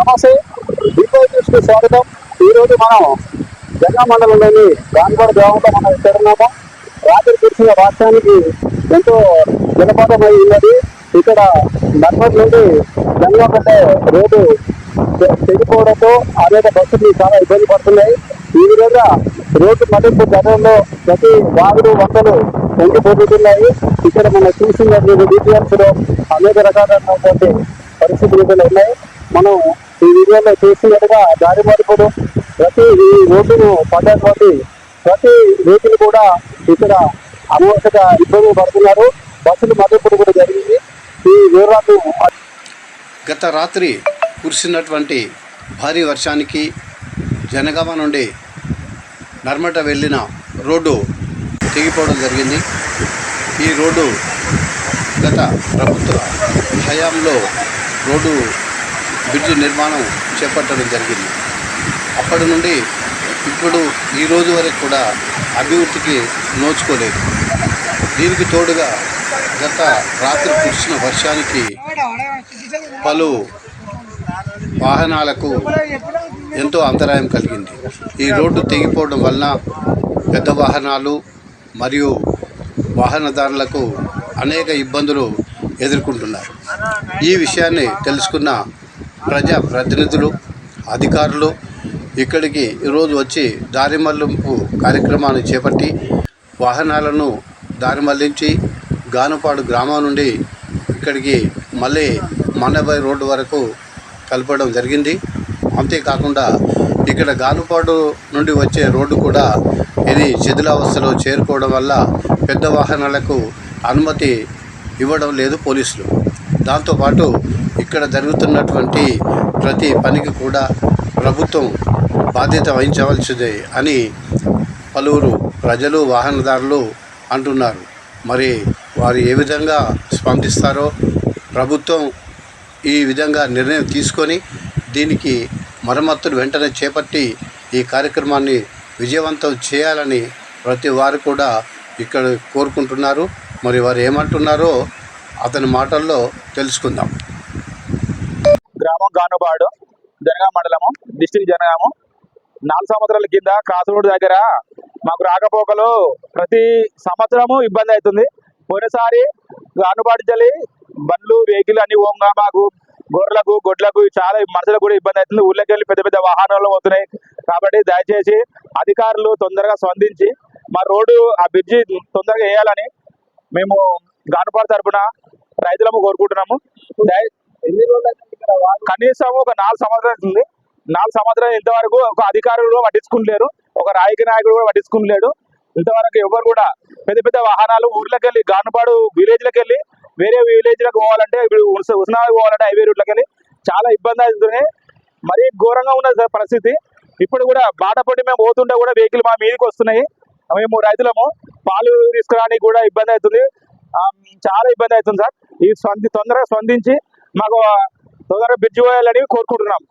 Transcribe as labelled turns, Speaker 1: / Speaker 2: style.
Speaker 1: నమస్తే, దీపో న్యూస్కి స్వాగతం. ఈరోజు మనం జంగా మండలంలోని గాన్వాడ గ్రామంలో మనం ఇక్కడ ఉన్నాము. రాత్రి కురిసిన వర్షానికి ఎంతో జలపాతమై ఉన్నది. ఇక్కడ నర్మల్ నుండి జంగా వెళ్ళే రోడ్డు తెగిపోవడంతో అనేక బస్సులు చాలా ఇబ్బంది పడుతున్నాయి. ఈ విధంగా రోడ్డు మదింపు గతంలో ప్రతి వాగులు వందలు పొంగిపోతున్నాయి. ఇక్కడ మనం చూసినటువంటి డీటెయిల్స్ లో అనేక రకాలైనటువంటి పరిస్థితులు ఉన్నాయి. మనం ఈ వీడియోలో చూసినట్టుగా దారి మార్పులు ప్రతి ఈ రోడ్డును పడ్డటువంటి ప్రతి వెహికల్ కూడా ఇక్కడ అనవసర ఇబ్బందులు పడుతున్నారు. బస్సులు మద్దతు కూడా జరిగింది. ఈ వివరాలు
Speaker 2: గత రాత్రి కురిసినటువంటి భారీ వర్షానికి జనగామ నుండి నర్మట వెళ్ళిన రోడ్డు తెగిపోవడం జరిగింది. ఈ రోడ్డు గత ప్రభుత్వ హయాంలో రోడ్డు బ్రిడ్జి నిర్మాణం చేపట్టడం జరిగింది. అప్పటి నుండి ఇప్పుడు ఈ రోజు వరకు కూడా అభివృద్ధికి నోచుకోలేదు. దీనికి తోడుగా గత రాత్రి కురిసిన వర్షానికి పలు వాహనాలకు ఎంతో అంతరాయం కలిగింది. ఈ రోడ్డు తెగిపోవడం వలన పెద్ద వాహనాలు మరియు వాహనదారులకు అనేక ఇబ్బందులు ఎదుర్కొంటున్నారు. ఈ విషయాన్ని తెలుసుకున్న ప్రజా ప్రతినిధులు, అధికారులు ఇక్కడికి ఈరోజు వచ్చి దారి మళ్లింపు కార్యక్రమాన్ని చేపట్టి వాహనాలను దారి మళ్లించి గానుపాడు గ్రామం నుండి ఇక్కడికి మళ్ళీ మన్నబాయి రోడ్డు వరకు కలపడం జరిగింది. అంతేకాకుండా ఇక్కడ గానుపాడు నుండి వచ్చే రోడ్డు కూడా ఇది శిథిలావస్థలో చేరుకోవడం వల్ల పెద్ద వాహనాలకు అనుమతి ఇవ్వడం లేదు పోలీసులు. దాంతోపాటు ఇక్కడ జరుగుతున్నటువంటి ప్రతి పనికి కూడా ప్రభుత్వం బాధ్యత వహించవలసిందే అని పలువురు ప్రజలు, వాహనదారులు అంటున్నారు. మరి వారు ఏ విధంగా స్పందిస్తారో ప్రభుత్వం ఈ విధంగా నిర్ణయం తీసుకొని దీనికి మరమ్మతులు వెంటనే చేపట్టి ఈ కార్యక్రమాన్ని విజయవంతం చేయాలని ప్రతి వారు కూడా ఇక్కడ కోరుకుంటున్నారు. మరి వారు ఏమంటున్నారో అతని మాటల్లో తెలుసుకుందాం.
Speaker 1: గ్రామం గానుపాడు, జనగామ మండలము, డిస్ట్రిక్ట్ జనగాము. 4 సంవత్సరాల కింద క్రాస్ రోడ్ దగ్గర మాకు రాకపోకలు ప్రతి సంవత్సరము ఇబ్బంది అవుతుంది. పోయినసారి గానుపాడు చలి బండ్లు, వెహికల్ అన్ని ఓంగా మాకు గొర్రెలకు, గొడ్లకు చాలా మనుషులకు కూడా ఇబ్బంది అవుతుంది. ఊళ్ళకి వెళ్ళి పెద్ద పెద్ద వాహనాలు పోతున్నాయి. కాబట్టి దయచేసి అధికారులు తొందరగా స్పందించి మా రోడ్డు ఆ బ్రిడ్జి తొందరగా వేయాలని మేము గానుపాడు తరఫున రైతులము కోరుకుంటున్నాము. కనీసం ఒక 4 సంవత్సరాలు అవుతుంది. 4 సంవత్సరాలు ఇంతవరకు ఒక అధికారులు కూడా పట్టించుకుంటలేరు, ఒక రాజకీయ నాయకుడు కూడా పట్టించుకుంటలేడు. ఇంతవరకు ఎవరు కూడా పెద్ద పెద్ద వాహనాలు ఊర్లోకి వెళ్ళి గానుపాడు విలేజ్లకు వెళ్ళి వేరే విలేజ్లకు పోవాలంటే, ఇప్పుడు ఉస్నాబాద్ పోవాలంటే హైవే రూట్లోకి వెళ్ళి చాలా ఇబ్బంది అవుతుంది. మరీ ఘోరంగా ఉన్నది సార్ పరిస్థితి. ఇప్పుడు కూడా బాటపడి మేము పోతుంటే కూడా వెహికల్ మా మీదకి వస్తున్నాయి. మేము రైతులము పాలు తీసుకురావడానికి కూడా ఇబ్బంది అవుతుంది. చాలా ఇబ్బంది అవుతుంది సార్. ఈ తొందరగా స్పందించి మాకు తొందరగా బ్రిడ్జ్ పోయాలని కోరుకుంటున్నాం.